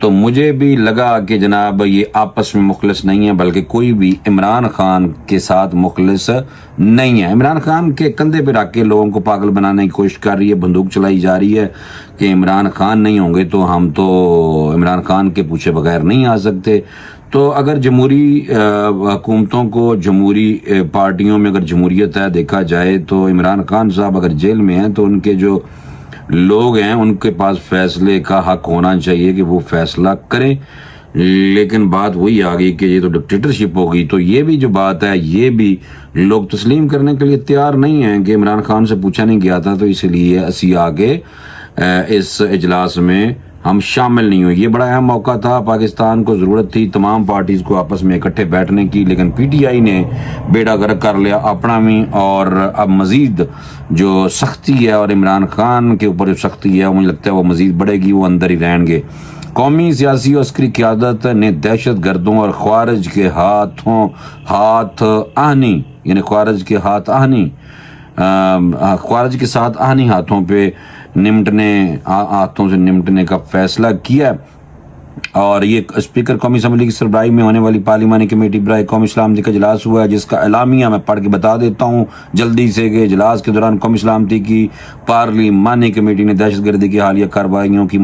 تو مجھے بھی لگا کہ جناب یہ آپس میں مخلص نہیں ہے، بلکہ کوئی بھی عمران خان کے ساتھ مخلص نہیں ہے۔ عمران خان کے کندھے پہ رکھ کے لوگوں کو پاگل بنانے کی کوشش کر رہی ہے، بندوق چلائی جا رہی ہے کہ عمران خان نہیں ہوں گے تو ہم تو عمران خان کے پوچھے بغیر نہیں آ سکتے۔ تو اگر جمہوری حکومتوں کو، جمہوری پارٹیوں میں اگر جمہوریت ہے دیکھا جائے، تو عمران خان صاحب اگر جیل میں ہیں تو ان کے جو لوگ ہیں ان کے پاس فیصلے کا حق ہونا چاہیے کہ وہ فیصلہ کریں، لیکن بات وہی آ گئی کہ یہ تو ڈکٹیٹرشپ ہوگی۔ تو یہ بھی جو بات ہے یہ بھی لوگ تسلیم کرنے کے لیے تیار نہیں ہیں کہ عمران خان سے پوچھا نہیں گیا تھا، تو اس لیے اسی آگے اس اجلاس میں ہم شامل نہیں ہوئے۔ یہ بڑا اہم موقع تھا، پاکستان کو ضرورت تھی تمام پارٹیز کو آپس میں اکٹھے بیٹھنے کی، لیکن پی ٹی آئی نے بیڑا غرق کر لیا اپنا بھی، اور اب مزید جو سختی ہے اور عمران خان کے اوپر جو سختی ہے مجھے لگتا ہے وہ مزید بڑھے گی، وہ اندر ہی رہیں گے۔ قومی سیاسی اور عسکری قیادت نے دہشت گردوں اور خوارج کے ہاتھ آہنی ہاتھوں پہ ہاتھوں سے نمٹنے کا فیصلہ کیا، اور یہ اسپیکر قومی اسمبلی کی سربراہی میں ہونے والی پارلیمانی کمیٹی برائے قومی سلامتی کا اجلاس ہوا ہے، جس کا اعلامیہ میں پڑھ کے بتا دیتا ہوں جلدی سے کہ اجلاس کے دوران قومی سلامتی کی پارلیمانی کمیٹی نے دہشت گردی کی حالیہ کارروائیوں کی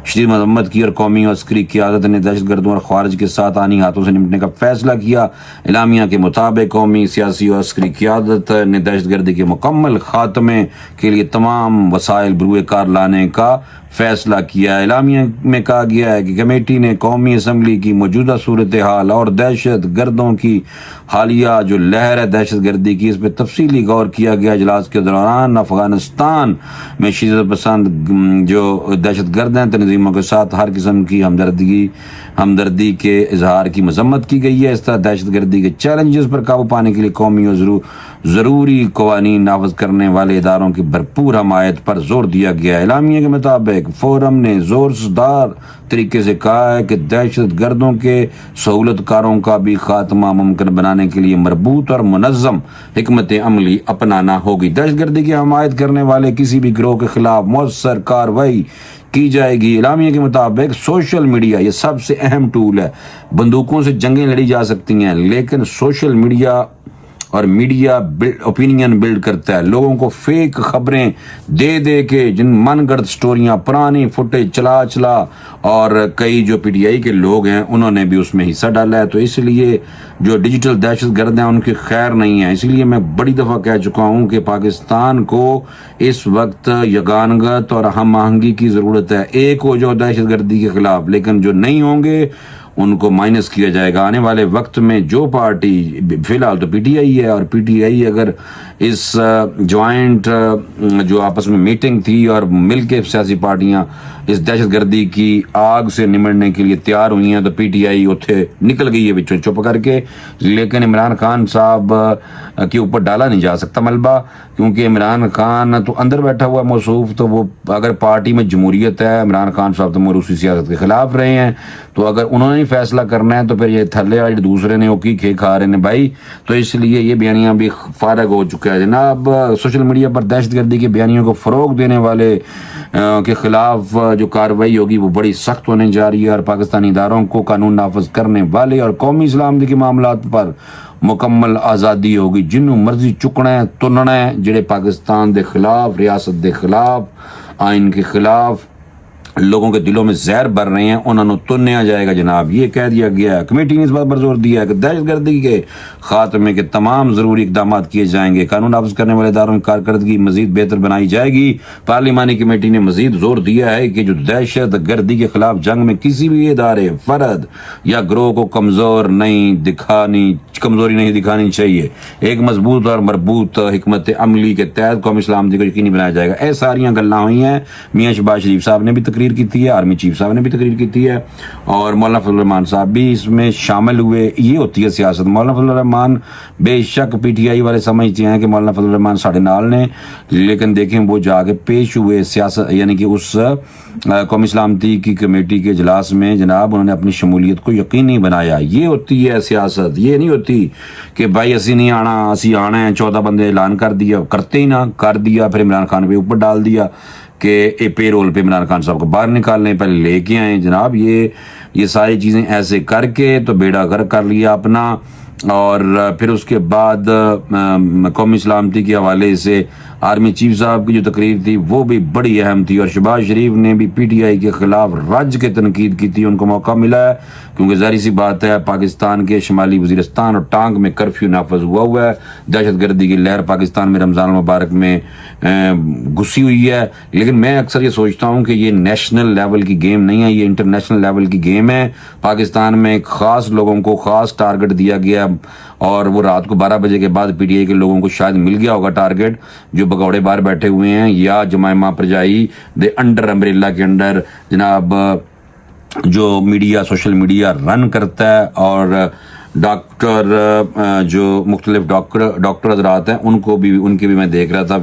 شدید مذمت کی، اور قومی اور عسکری قیادت نے دہشت گردوں اور خوارج کے ساتھ آنی ہاتھوں سے نمٹنے کا فیصلہ کیا۔ اعلامیہ کے مطابق قومی سیاسی اور عسکری قیادت نے دہشت گردی کے مکمل خاتمے کے لیے تمام وسائل بروئے کار لانے کا فیصلہ کیا۔ اعلامیہ میں کہا گیا ہے کہ کمیٹی نے قومی اسمبلی کی موجودہ صورتحال اور دہشت گردوں کی حالیہ جو لہر ہے دہشت گردی کی، اس پہ تفصیلی غور کیا گیا۔ اجلاس کے دوران افغانستان میں شدت پسند جو دہشت گرد ہیں تنظیموں کے ساتھ ہر قسم کی ہمدردی کے اظہار کی مذمت کی گئی ہے۔ اس طرح دہشت گردی کے چیلنجز پر قابو پانے کے لیے قومی اور ضروری قوانین نافذ کرنے والے اداروں کی بھرپور حمایت پر زور دیا گیا۔ اعلامیہ کے مطابق فورم نے زوردار طریقے سے کہا ہے کہ دہشت گردوں کے سہولت کاروں کا بھی خاتمہ ممکن بنانے کے لیے مربوط اور منظم حکمت عملی اپنانا ہوگی۔ دہشت گردی کی حمایت کرنے والے کسی بھی گروہ کے خلاف مؤثر کارروائی کی جائے گی۔ اعلامیہ کے مطابق سوشل میڈیا یہ سب سے اہم ٹول ہے۔ بندوقوں سے جنگیں لڑی جا سکتی ہیں، لیکن سوشل میڈیا اور میڈیا اوپینین بلڈ کرتا ہے، لوگوں کو فیک خبریں دے کے، جن من گڑت سٹوریاں، پرانی فوٹیج چلا اور کئی جو پی ٹی آئی کے لوگ ہیں انہوں نے بھی اس میں حصہ ڈالا ہے۔ تو اس لیے جو ڈیجیٹل دہشت گرد ہیں ان کی خیر نہیں ہے۔ اسی لیے میں بڑی دفعہ کہہ چکا ہوں کہ پاکستان کو اس وقت یگانگت اور ہم آہنگی کی ضرورت ہے۔ ایک ہو جو دہشت گردی کے خلاف، لیکن جو نہیں ہوں گے ان کو مائنس کیا جائے گا۔ آنے والے وقت میں جو پارٹی، فی الحال تو پی ٹی آئی ہے، اور پی ٹی آئی اگر اس جوائنٹ جو آپس میں میٹنگ تھی اور مل کے سیاسی پارٹیاں اس دہشت گردی کی آگ سے نمٹنے کے لیے تیار ہوئی ہیں، تو پی ٹی آئی اتھے نکل گئی ہے بچوں چپ کر کے۔ لیکن عمران خان صاحب کے اوپر ڈالا نہیں جا سکتا ملبہ، کیونکہ عمران خان تو اندر بیٹھا ہوا موصوف، تو وہ اگر پارٹی میں جمہوریت ہے، عمران خان صاحب تو موروثی سیاست کے خلاف رہے ہیں، تو اگر انہوں نے فیصلہ کرنا ہے تو پھر یہ تھلے والے دوسرے نے اوکی کھے کھا رہے ہیں بھائی۔ تو اس لیے یہ بیانیہ بھی فارغ ہو چکا ہے جناب۔ سوشل میڈیا پر دہشت گردی کے بیانیوں کو فروغ دینے والے کے خلاف جو کارروائی ہوگی وہ بڑی سخت ہونے جا رہی ہے، اور پاکستانی اداروں کو قانون نافذ کرنے والے اور قومی سلامتی کے معاملات پر مکمل آزادی ہوگی۔ جنوں مرضی چکنا ہے تننا ہے، جڑے پاکستان دے خلاف، ریاست دے خلاف، آئین کے خلاف لوگوں کے دلوں میں زہر بھر رہے ہیں، انہوں نے تنیا جائے گا جناب۔ یہ کہہ دیا گیا ہے، کمیٹی نے اس بات پر زور دیا ہے کہ دہشت گردی کے خاتمے کے تمام ضروری اقدامات کیے جائیں گے، قانون نافذ کرنے والے اداروں کی کارکردگی مزید بہتر بنائی جائے گی۔ پارلیمانی کمیٹی نے مزید زور دیا ہے کہ جو دہشت گردی کے خلاف جنگ میں کسی بھی ادارے، فرد یا گروہ کو کمزوری نہیں دکھانی چاہیے۔ ایک مضبوط اور مربوط حکمت عملی کے تحت قومی سلامتی کو یقینی بنایا جائے گا۔ یہ ساریاں گلاں ہوئی ہیں، میاں شہباز شریف صاحب نے بھی تقریر کی تھی، آرمی چیف صاحب نے بھی تقریر کی تھی ہے، اور مولانا فضل الرحمان صاحب بھی اس میں شامل ہوئے۔ یہ ہوتی ہے سیاست۔ مولانا فضل الرحمان بے شک پی ٹی آئی والے سمجھتے ہیں کہ مولانا فضل الرحمان ساڑھے نال نے، لیکن دیکھیں وہ جا کے پیش ہوئے سیاست، یعنی کہ اس قومی سلامتی کی کمیٹی کے اجلاس میں جناب انہوں نے اپنی شمولیت کو یقینی بنایا۔ یہ ہوتی ہے سیاست۔ یہ نہیں ہوتی کہ بھائی اسی نہیں آنا، اسی آنا ہے، 14 بندے اعلان کر دیا، کرتے ہی نہ کر دیا، پھر عمران خان پہ اوپر ڈال دیا کہ پے رول پہ عمران خان صاحب کو باہر نکال لیں، پہلے لے کے آئیں جناب. یہ ساری چیزیں ایسے کر کے تو بیڑا غرق کر لیا اپنا. اور پھر اس کے بعد قومی سلامتی کے حوالے سے آرمی چیف صاحب کی جو تقریر تھی وہ بھی بڑی اہم تھی، اور شہباز شریف نے بھی پی ٹی آئی کے خلاف رج کے تنقید کی تھی. ان کو موقع ملا ہے کیونکہ ظاہری سی بات ہے پاکستان کے شمالی وزیرستان اور ٹانگ میں کرفیو نافذ ہوا ہے. دہشت گردی کی لہر پاکستان میں رمضان المبارک میں گھسی ہوئی ہے. لیکن میں اکثر یہ سوچتا ہوں کہ یہ نیشنل لیول کی گیم نہیں ہے، یہ انٹرنیشنل لیول کی گیم ہے. پاکستان میں خاص لوگوں کو خاص ٹارگٹ دیا گیا، اور وہ رات کو 12 بجے کے بعد پی ٹی آئی کے لوگوں کو شاید مل گیا ہوگا ٹارگٹ، جو بگوڑے باہر بیٹھے ہوئے ہیں یا جمائمہ پرجائی دے انڈر امبریلا کے انڈر جناب جو میڈیا سوشل میڈیا رن کرتا ہے. اور ڈاکٹر جو مختلف ڈاکٹر حضرات ہیں ان کے بھی میں دیکھ رہا تھا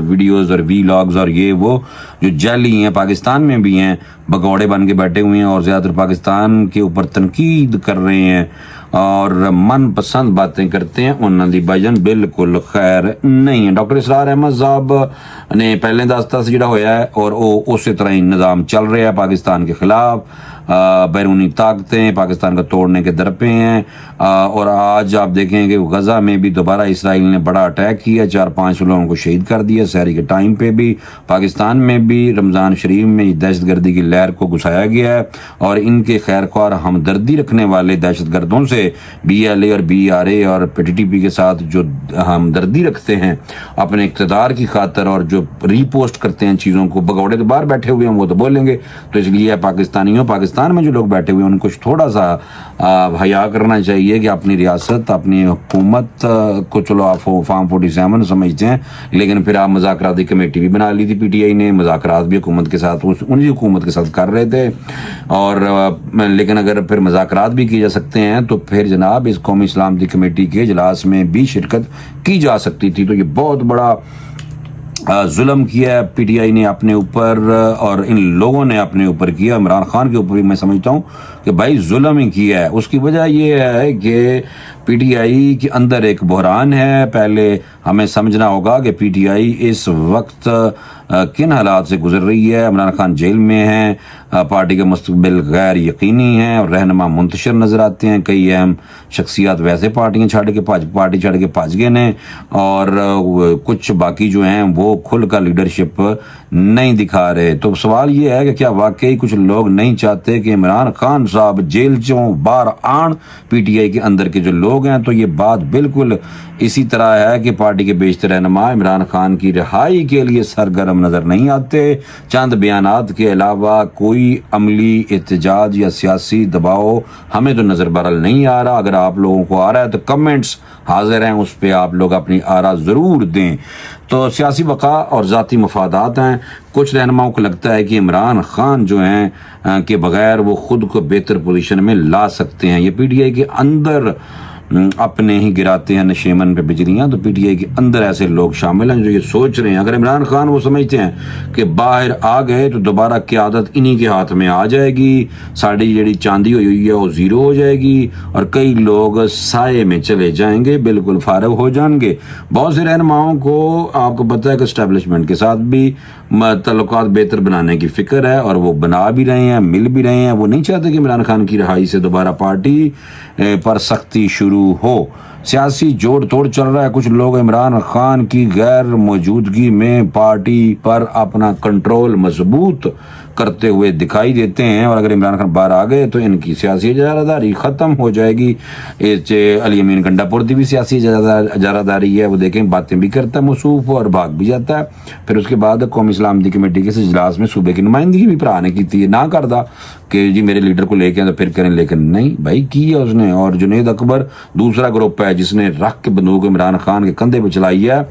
ویڈیوز اور وی لاگز، اور یہ وہ جو جعلی ہیں پاکستان میں بھی ہیں، بگوڑے بن کے بیٹھے ہوئے ہیں اور زیادہ تر پاکستان کے اوپر تنقید کر رہے ہیں اور من پسند باتیں کرتے ہیں. انہوں دی بھجن بالکل خیر نہیں ہے. ڈاکٹر اسرار احمد صاحب نے پہلے دستا سے جڑا ہویا ہے اور وہ اسی طرح ہی نظام چل رہا ہے پاکستان کے خلاف. بیرونی طاقتیں پاکستان کا توڑنے کے درپے ہیں. اور آج آپ دیکھیں کہ غزہ میں بھی دوبارہ اسرائیل نے بڑا اٹیک کیا، 4-5 لوگوں کو شہید کر دیا سحری کے ٹائم پہ بھی. پاکستان میں بھی رمضان شریف میں دہشت گردی کی لہر کو گھسایا گیا ہے، اور ان کے خیر خواہ ہمدردی رکھنے والے دہشت گردوں سے بی ایل اے اور بی آر اے اور پی ٹی پی کے ساتھ جو ہمدردی رکھتے ہیں اپنے اقتدار کی خاطر اور جو ری پوسٹ کرتے ہیں چیزوں کو، بگوڑے تو باہر بیٹھے ہوئے ہیں وہ تو بولیں گے. تو اس لیے پاکستان میں جو لوگ بیٹھے ہوئے ہیں ان کو تھوڑا سا حیا کرنا چاہیے کہ اپنی ریاست اپنی حکومت کو، چلو آپ فارم 47 سمجھتے ہیں لیکن پھر آپ مذاکراتی کمیٹی بھی بنا لی تھی پی ٹی آئی نے، مذاکرات بھی حکومت کے ساتھ انہی حکومت کے ساتھ کر رہے تھے. اور لیکن اگر پھر مذاکرات بھی کیے جا سکتے ہیں تو پھر جناب اس قومی سلامتی کمیٹی کے اجلاس میں بھی شرکت کی جا سکتی تھی. تو یہ بہت بڑا ظلم کیا ہے پی ٹی آئی نے اپنے اوپر، اور ان لوگوں نے اپنے اوپر کیا. عمران خان کے اوپر بھی میں سمجھتا ہوں کہ بھائی ظلم ہی کیا ہے. اس کی وجہ یہ ہے کہ پی ٹی آئی کے اندر ایک بحران ہے. پہلے ہمیں سمجھنا ہوگا کہ پی ٹی آئی اس وقت کن حالات سے گزر رہی ہے. عمران خان جیل میں ہیں، پارٹی کا مستقبل غیر یقینی ہے اور رہنما منتشر نظر آتے ہیں. کئی اہم شخصیات ویسے پارٹی چھڑ کے بھاج گئے ہیں، اور کچھ باقی جو ہیں وہ کھل کر لیڈرشپ نہیں دکھا رہے. تو سوال یہ ہے کہ کیا واقعی کچھ لوگ نہیں چاہتے کہ عمران خان صاحب جیل چوں باہر آن پی ٹی آئی کے اندر کے جو لوگ ہیں؟ تو یہ بات بالکل اسی طرح ہے کہ پارٹی کے بیشتر رہنما عمران خان کی رہائی کے لیے سرگرم نظر نہیں آتے. چند بیانات کے علاوہ کوئی عملی احتجاج یا سیاسی دباؤ ہمیں تو نظر برل نہیں آ رہا. اگر آپ لوگوں کو آ رہا ہے تو کمنٹس حاضر ہیں، اس پہ آپ لوگ اپنی آرا ضرور دیں. تو سیاسی بقا اور ذاتی مفادات ہیں. کچھ رہنماؤں کو لگتا ہے کہ عمران خان جو ہیں کے بغیر وہ خود کو بہتر پوزیشن میں لا سکتے ہیں. یہ پی ٹی آئی کے اندر اپنے ہی گراتے ہیں نشیمن پہ بجلیاں. تو پی ٹی آئی کے اندر ایسے لوگ شامل ہیں جو یہ سوچ رہے ہیں اگر عمران خان وہ سمجھتے ہیں کہ باہر آ گئے تو دوبارہ قیادت انہی کے ہاتھ میں آ جائے گی، ساڑی جڑی چاندی ہوئی ہے وہ زیرو ہو جائے گی، اور کئی لوگ سائے میں چلے جائیں گے، بالکل فارغ ہو جائیں گے. بہت سے رہنماؤں کو آپ کو پتہ ہے کہ اسٹیبلشمنٹ کے ساتھ بھی تعلقات بہتر بنانے کی فکر ہے، اور وہ بنا بھی رہے ہیں، مل بھی رہے ہیں. وہ نہیں چاہتے کہ عمران خان کی رہائی سے دوبارہ پارٹی پر سختی شروع ہو. سیاسی جوڑ توڑ چل رہا ہے. کچھ لوگ عمران خان کی غیر موجودگی میں پارٹی پر اپنا کنٹرول مضبوط کرتے ہوئے دکھائی دیتے ہیں، اور اگر عمران خان باہر آ گئے تو ان کی سیاسی اجارہ داری ختم ہو جائے گی. علی امین گنڈا پورتی بھی سیاسی اجارہ داری ہے، وہ دیکھیں باتیں بھی کرتا ہے موصوف اور بھاگ بھی جاتا ہے. پھر اس کے بعد قومی سلامتی کمیٹی کے اجلاس میں صوبے کی نمائندگی بھی بھرا نے کی تھی، نہ کردا کہ جی میرے لیڈر کو لے کے تو پھر کریں، لیکن نہیں بھائی کی ہے اس نے. اور جنید اکبر دوسرا گروپ ہے جس نے رکھ کے بندوق عمران خان کے کندھے پہ چلائی ہے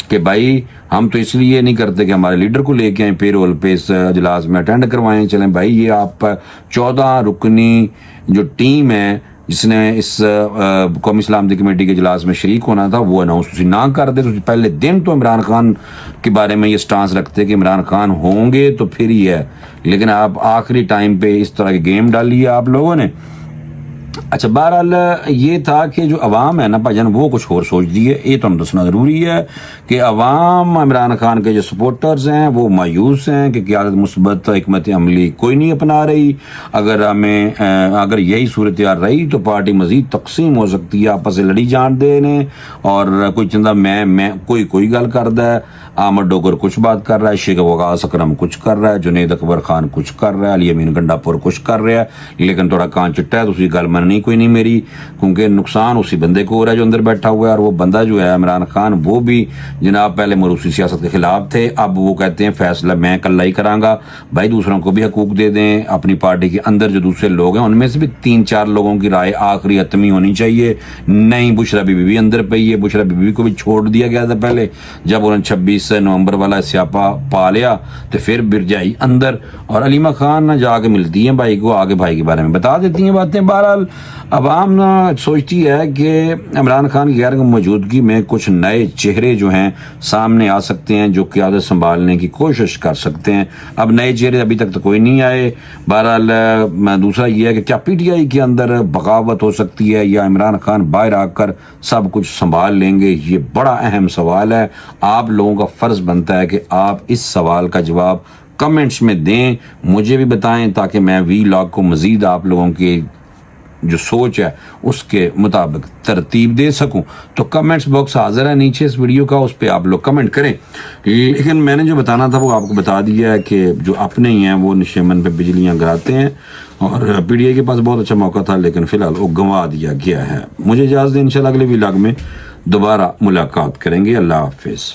کہ بھائی ہم تو اس لیے نہیں کرتے کہ ہمارے لیڈر کو لے کے آئیں پے رول پہ اس اجلاس میں اٹینڈ کروائیں. چلیں بھائی یہ آپ 14 رکنی جو ٹیم ہے جس نے اس قومی سلامتی کمیٹی کے اجلاس میں شریک ہونا تھا وہ اناؤنس نہ کر دے. تو پہلے دن تو عمران خان کے بارے میں یہ سٹانس رکھتے کہ عمران خان ہوں گے تو پھر ہی ہے، لیکن آپ آخری ٹائم پہ اس طرح کی گیم ڈالی ہے آپ لوگوں نے. اچھا بہرحال یہ تھا کہ جو عوام ہے نا بھائی جان وہ کچھ اور سوچ دی ہے. یہ تو ہم دسنا ضروری ہے کہ عوام عمران خان کے جو سپورٹرز ہیں وہ مایوس ہیں کہ قیادت مثبت حکمت عملی کوئی نہیں اپنا رہی. اگر یہی صورتحال رہی تو پارٹی مزید تقسیم ہو سکتی ہے, آپس سے لڑی جان دینے, اور کوئی چندہ میں کوئی گل کردا ہے, احمد ڈوگر کچھ بات کر رہا ہے, شیخ وقاص اکرم کچھ کر رہا ہے, جنید اکبر خان کچھ کر رہا ہے, علی امین گنڈا پور کچھ کر رہا ہے, لیکن تھوڑا کان چٹا ہے تو اسی گل مننی کوئی نہیں میری, کیونکہ نقصان اسی بندے کو ہو رہا ہے جو اندر بیٹھا ہوا ہے. اور وہ بندہ جو ہے عمران خان وہ بھی جناب پہلے موروثی سیاست کے خلاف تھے, اب وہ کہتے ہیں فیصلہ میں کلہ ہی کراں گا. بھائی دوسروں کو بھی حقوق دے دیں. اپنی پارٹی کے اندر جو دوسرے لوگ ہیں ان میں سے بھی 3-4 لوگوں کی رائے آخری حتمی ہونی چاہیے. نہیں بشرا بی بی بھی اندر پئی ہے, بشرا بی بی کو بھی چھوڑ دیا گیا تھا پہلے, جب انہوں نے 26 نومبر والا سیاپا پا لیا تو پھر برجائی اندر. اور علیمہ خان نہ جا کے ملتی ہیں بھائی کو, آگے بھائی کے بارے میں بتا دیتی ہیں باتیں. بہرحال عوام نہ سوچتی ہے کہ عمران خان کی غیر موجودگی میں کچھ نئے چہرے جو ہیں سامنے آ سکتے ہیں جو قیادت سنبھالنے کی کوشش کر سکتے ہیں. اب نئے چہرے ابھی تک تو کوئی نہیں آئے. بہرحال دوسرا یہ ہے کہ کیا پی ٹی آئی کے اندر بغاوت ہو سکتی ہے یا عمران خان باہر آ کر سب کچھ سنبھال لیں گے؟ یہ بڑا اہم سوال ہے. آپ لوگوں کا فرض بنتا ہے کہ آپ اس سوال کا جواب کمنٹس میں دیں, مجھے بھی بتائیں تاکہ میں وی لاگ کو مزید آپ لوگوں کی جو سوچ ہے اس کے مطابق ترتیب دے سکوں. تو کمنٹس باکس حاضر ہے نیچے اس ویڈیو کا, اس پہ آپ لوگ کمنٹ کریں. لیکن میں نے جو بتانا تھا وہ آپ کو بتا دیا ہے کہ جو اپنے ہی ہیں وہ نشیمن پہ بجلیاں گراتے ہیں, اور پی ڈی آئی کے پاس بہت اچھا موقع تھا لیکن فی الحال وہ گنوا دیا گیا ہے. مجھے اجازت دیں, انشاءاللہ اگلے وی لاگ میں دوبارہ ملاقات کریں گے. اللہ حافظ.